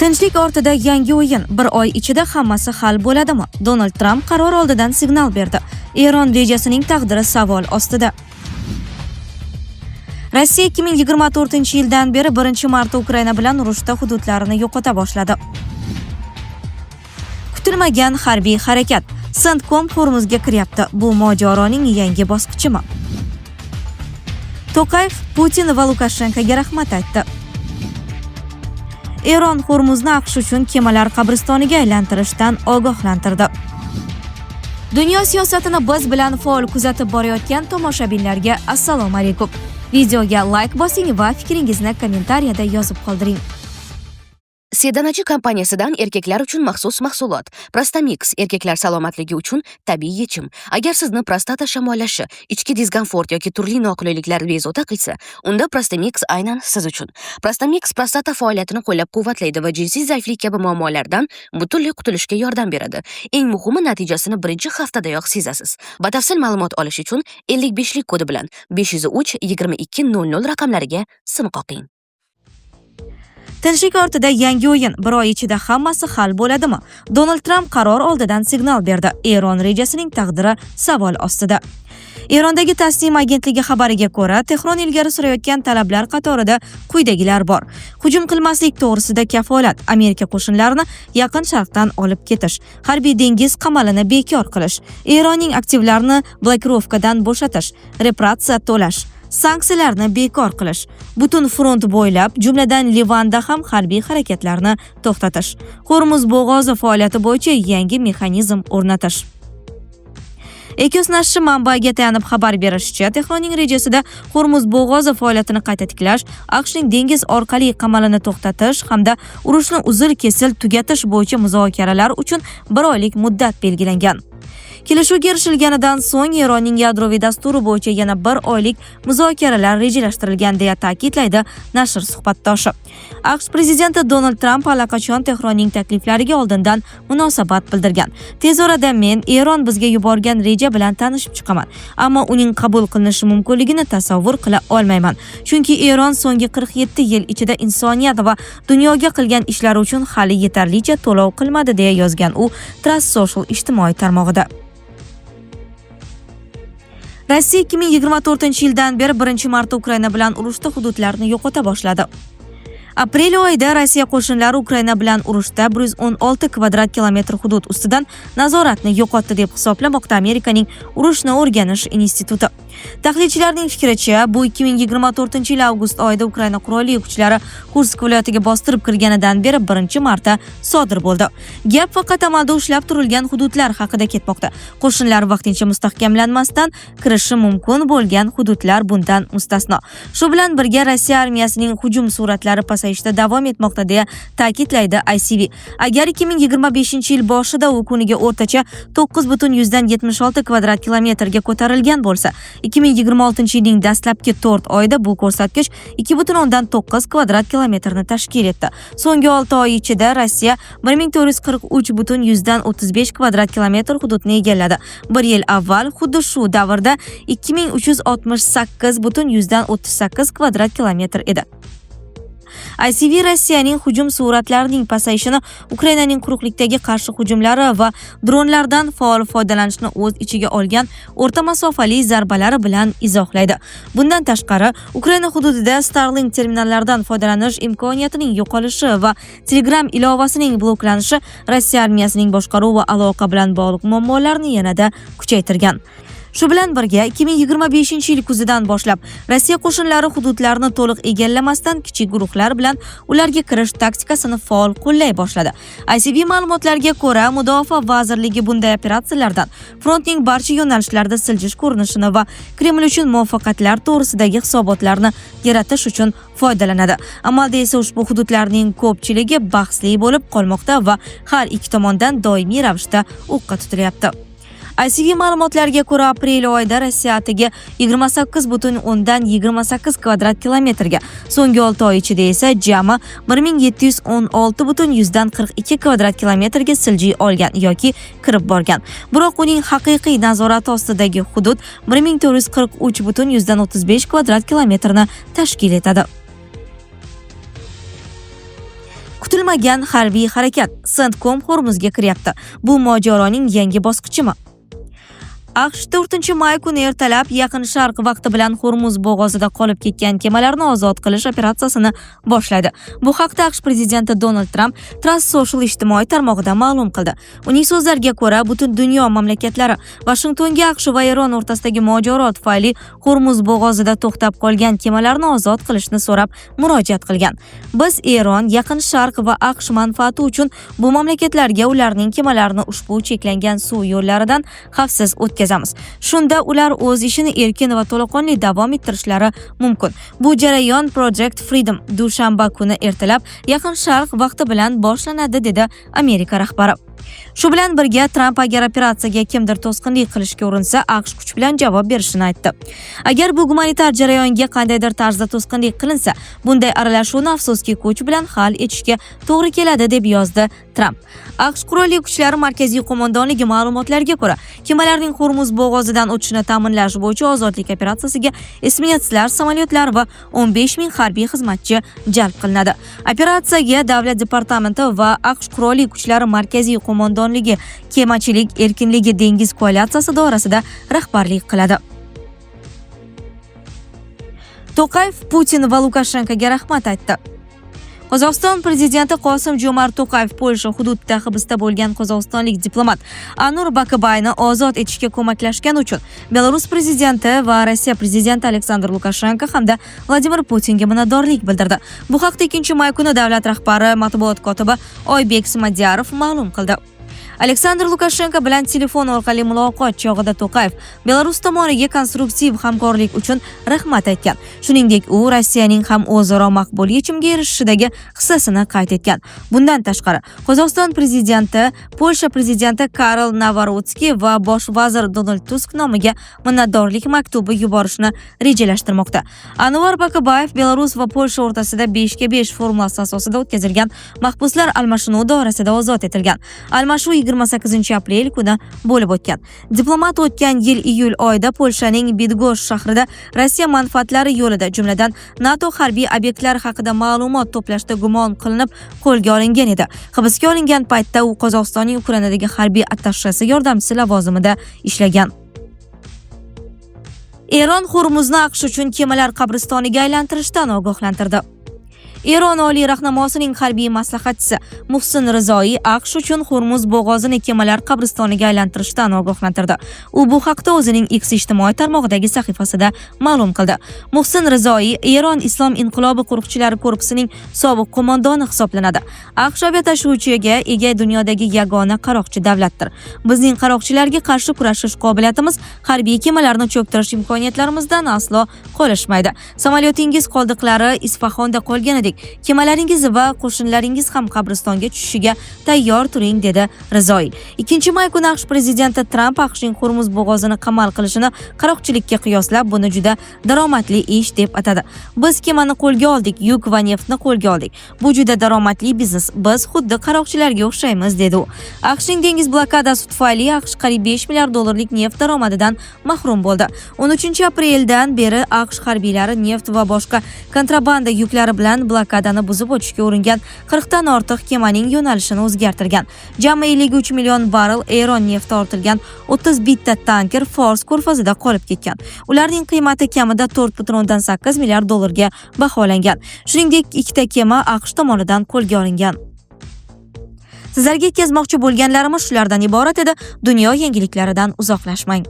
Tinchlik ortida yangi o'yin. Bir oy ichida hammasi hal bo'ladimi? Donald Trump qaror oldidan signal berdi. Eron rejasining taqdiri savol ostida. Rossiya 2024-yildan beri 1-marta Ukraina bilan urushda hududlarini yo'qota boshladi. Kutilmagan harbiy harakat. Sentkom Hormuzga kiryapti. Bu mojaroning yangi bosqichimi? To'qayev Putin va Lukashenkoga rahmat aytdi. Eron Hormuzni aqsh uchun kemalar qabristoniga aylantirishdan ogohlantirdi. Dunyo siyosatini biz bilan faol kuzatib borayotgan tomoshabinlarga assalomu alaykum. Videoga like bosing va fikringizni kommentariyada yozib qoldiring. Sedanachi kompaniyasidan erkaklar uchun maxsus mahsulot. Prostamix erkaklar salomatligi uchun tabiiy yechim. Agar sizni prostata shamollashi, ichki diskomfort yoki turli noqulayliklar bezovta qilsa, unda Prostamix aynan siz uchun. Prostamix prostata faoliyatini qo'llab-quvvatlaydi va jinsiy zaiflik kabi muammolardan butunlay qutulishga yordam beradi. Eng muhimi, natijasini birinchi haftadayoq sezasiz. Batafsil ma'lumot olish uchun 55lik kodi bilan 503 2200 raqamlariga sim qoqing. Tinchlik ortida yangi o'yin. Bir oy ichida hammasi hal bo'ladimi? Donald Trump qaror oldidan signal berdi. Eron rejasining taqdiri savol ostida. Erondagi Tasnim agentligi xabariga ko'ra, Tehron ilgari surayotgan talablar qatorida quyidagilar bor. Hujum qilmaslik to'g'risida kafolat, Amerika qo'shinlarini Yaqin Sharqdan olib ketish, harbiy dengiz qamalini bekor qilish, Eronning aktivlarini blokirovkadan bo'shatish, reparatsiya to'lash, sanksiyalarni bekor qilish, butun front bo'ylab, jumladan Livanda ham harbiy harakatlarni to'xtatish, Hormuz bo'g'ozi faoliyati bo'yicha yangi mexanizm o'rnatish. Ekos nashri manbaga tayanib xabar berishicha, Tehronning rejasida Hormuz bo'g'ozi faoliyatini qayta tiklash, AQShning dengiz orqali qamalini to'xtatish hamda urushni uzil-kesil tugatish bo'yicha muzokaralar uchun 1 oylik muddat belgilangan. Kelishuvga erishilganidan so'ng Eronning yadroviy dasturi bo'yicha yana 1 oylik muzokaralar rejalashtirilgan deya ta'kidlaydi nashr suhbatdoshi. AQSh prezidenti Donald Trump allaqachon Tehronning takliflariga oldindan munosabat bildirgan. Tez orada men Eron bizga yuborgan reja bilan tanishib chiqaman, ammo uning qabul qilinishi mumkinligini tasavvur qila olmayman. Chunki Eron so'nggi 47 yil ichida insoniyat va dunyoga qilgan ishlari uchun hali yetarlicha to'lov qilmadi deya yozgan u Trust Social ijtimoiy tarmog'ida. Rossiya 2024-yildan beri 1-marta Ukraina bilan urushda hududlarni yo'qota boshladi. Aprel oyida Rossiya qo'shinlari Ukraina bilan urushda 116 kvadrat kilometr hudud ustidan nazoratni yo'qotdi deb hisoblamoqda Amerikaning Urushni o'rganish instituti. Tahlilchilarning fikricha, bu 2024-yil avgust oyida Ukraina qurolli kuchlari Kursk viloyatiga bostirib kirganidan beri 1-marta sodir bo'ldi. Gap faqat amalda ushlab turilgan hududlar haqida ketmoqda. Qo'shinlar vaqtincha mustahkamlanmasdan kirishi mumkin bo'lgan hududlar bundan mustasno. Shu bilan birga Rossiya armiyasining hujum sur'atlari pasayishda davom etmoqda deya ta'kidlaydi ICV. Agar 2025-yil boshida u kuniga o'rtacha 9,76 kvadrat kilometrga ko'tarilgan bo'lsa, 2026-yilning dastlabki 4 oyida bu ko'rsatkich 2,9 kvadrat kilometrni tashkil etdi. So'nggi 6 oy ichida Rossiya 1443,35 kvadrat kilometr hududni egalladi. 1 yil avval xuddi shu davrda 2368,38 kvadrat kilometr edi. ICV Rossiyaning hujum sur'atlarining pasayishini Ukrainaning quruqlikdagi qarshi hujumlari va dronlardan faol foydalanishni o'z ichiga olgan o'rta masofali zarbalari bilan izohlaydi. Bundan tashqari, Ukraina hududida Starlink terminallaridan foydalanish imkoniyatining yo'qolishi va Telegram ilovasining bloklanishi Rossiya armiyasining boshqaruv va aloqa bilan bog'liq muammolarni yanada kuchaytirgan. Shu bilan birga 2025-yil kuzidan boshlab Rossiya qo'shinlari hududlarni to'liq egallamasdan kichik guruhlar bilan ularga kirish taktikasini faol qo'llay boshladi. ICV ma'lumotlariga ko'ra, Mudofaa vazirligi bunday operatsiyalardan frontning barcha yo'nalishlarida siljish ko'rinishini va Kreml uchun muvaffaqiyatlar to'g'risidagi hisobotlarni yaratish uchun foydalanadi. Amalda esa ushbu hududlarning ko'pchiligi bahsli bo'lib qolmoqda va har ikki tomondan doimiy ravishda o'qqa tutilyapti. ICV ma'lumotlariga ko'ra, aprel oyida Rossiya atigi 28,28 kvadrat kilometrga, so'nggi 6 oy ichida esa jami 1716,42 kvadrat kilometrga siljiy olgan yoki kirib borgan. Biroq uning haqiqiy nazorati ostidagi hudud 1443,35 kvadrat kilometrni tashkil etadi. Kutilmagan harbiy harakat. CENTCOM Hormuzga kiryapti. Bu mojaroning yangi bosqichimi? AQSh 4-may kuni ertalab Yaqin Sharq vaqti bilan Hormuz bo'g'ozida qolib ketgan kemalarni ozod qilish operatsiyasini boshladi. Bu haqda AQSh prezidenti Donald Trump Truth Social ijtimoiy tarmog'ida ma'lum qildi. Uning so'zlariga ko'ra, butun dunyo mamlakatlari Washingtonga AQSh va Eron o'rtasidagi mojaro tufayli Hormuz bo'g'ozida to'xtab qolgan kemalarni ozod qilishni so'rab murojaat qilgan. Biz Eron, Yaqin Sharq va AQSh manfaati uchun bu mamlakatlarga ularning kemalarini ushbu cheklangan suv yo'llaridan xavfsiz Shunda ular o'z ishini erkin va to'laqonli davom ettirishlari mumkin. Bu jarayon Project Freedom dushanba kuni ertalab Yaqin Sharq vaqti bilan boshlanadi, dedi Amerika rahbari. Shu bilan birga Trump agar operatsiyaga kimdir to'sqinlik qilishga urinsa, AQSh kuch bilan javob berishini aytdi. Agar bu gumanitar jarayonga qandaydir tarzda to'sqinlik qilinsa, bunday aralashuvni afsuski kuch bilan hal etishga to'g'ri keladi, deb yozdi Trump. AQSh qurolli kuchlari markaziy qo'mondonligi ma'lumotlariga ko'ra, kemalarning Hormuz bo'g'ozidan o'tishini ta'minlash bo'yicha ozodlik operatsiyasiga esminetslar, samolyotlar va 15 ming harbiy xizmatchi jalb qilinadi. Operatsiyaga Davlat departamenti va AQSh qurolli kuchlari markaziy qo'mondonligi kemachilik erkinligi dengiz koalitsiyasi doirasida rahbarlik qiladi. To'qayev Putin va Lukashenkoga rahmat aytdi. Qozog'iston prezidenti Qosim-Jo'mart To'qayev Polsha hududida hibsda bo'lgan qozog'istonlik diplomat Anur Bakibayni ozod etishga ko'maklashgani uchun Belarus prezidenti va Rossiya prezidenti Aleksandr Lukashenko hamda Vladimir Putinga minnatdorlik bildirdi. Bu haqda 2-may kuni davlat rahbari matbuot kotibi Oybek Smadyarov ma'lum qildi. Aleksandr Lukashenko bilan telefon orqali muloqot chog'ida To'qayev Belarus tomoniga konstruktiv hamkorlik uchun rahmat aytgan. Shuningdek, u Rossiyaning ham o'zaro maqbul yechimga erishishidagi hissasini qayd etgan. Bundan tashqari, Qozog'iston prezidenti Polsha prezidenti Karol Navarotskiy va bosh vazir Donald Tusk nomiga minnatdorlik maktubi yuborishni rejalashtirmoqda. Anvar Bakibayev Belarus va Polsha o'rtasida 5-5 formulasi asosida o'tkazilgan mahbuslar almashinuvi doirasida ozod etilgan. Almashuv 28-aprel kuni bo'lib o'tgan. Diplomat o'tgan yil iyul oyida Polshaning Bydgoszcz shahrida Rossiya manfaatlari yo'lida, jumladan NATO harbiy obyektlari haqida ma'lumot to'plashda gumon qilinib qo'lga olingan edi. Hibsga olingan paytda u Qozog'istonning Ukrainadagi harbiy attashesi yordamchisi lavozimida ishlagan. Eron Hormuzni AQSh uchun kemalar qabristoniga aylantirishdan ogohlantirdi. Eron oliy rahnamosining harbiy maslahatchisi Muhsin Rizoiy AQSh uchun Hormuz bo'g'ozini kemalar qabristoniga aylantirishdan ogohlantirdi. U bu haqda o'zining X ijtimoiy tarmog'idagi sahifasida ma'lum qildi. Muhsin Rizoiy Eron Islom inqilobi qo'riqchilari korpusining sobiq qo'mondoni hisoblanadi. AQSh aviatashuvchiga ega dunyodagi yagona qaroqchi davlatdir. Bizning qaroqchilarga qarshi kurashish qobiliyatimiz harbiy kemalarni cho'ktirish imkoniyatlarimizdan aslo qolishmaydi. Samolyotingiz qoldiqlari Isfahonda qolganidek kemalaringiz va qo'shinlaringiz ham qabristonga tushishiga tayyor turing, dedi Rizoiy. 2-may kuni AQSh prezidenti Trump AQShning Hormuz bo'g'ozini qamal qilishini qaroqchilikka qiyoslab, buni juda daromadli ish deb atadi. Biz kemani qo'lga oldik, yuk va neftni qo'lga oldik. Bu juda daromadli biznes. Biz xuddi qaroqchilarga o'xshaymiz, dedi u. AQShning dengiz blokadasi tufayli AQSh qariyb 5 milliard dollarlik neft daromadidan mahrum bo'ldi. 13-apreldan beri AQSh harbiylari neft va boshqa kontrabanda yuklari bilan blokadani buzib o'tishga uringan 40 dan ortiq kemaning yo'nalishini o'zgartirgan. Jami 53 million barrel Eron nefti ortilgan 31 ta tanker Fors ko'rfazida qolib ketgan. Ularning qiymati kamida 4,8 milliard dollarga baholangan. Shuningdek, 2 ta kema AQSh tomonidan qo'lga olingan. Sizlarga yetkazmoqchi bo'lganlarimiz shulardan iborat edi. Dunyo yangiliklaridan uzoqlashmang.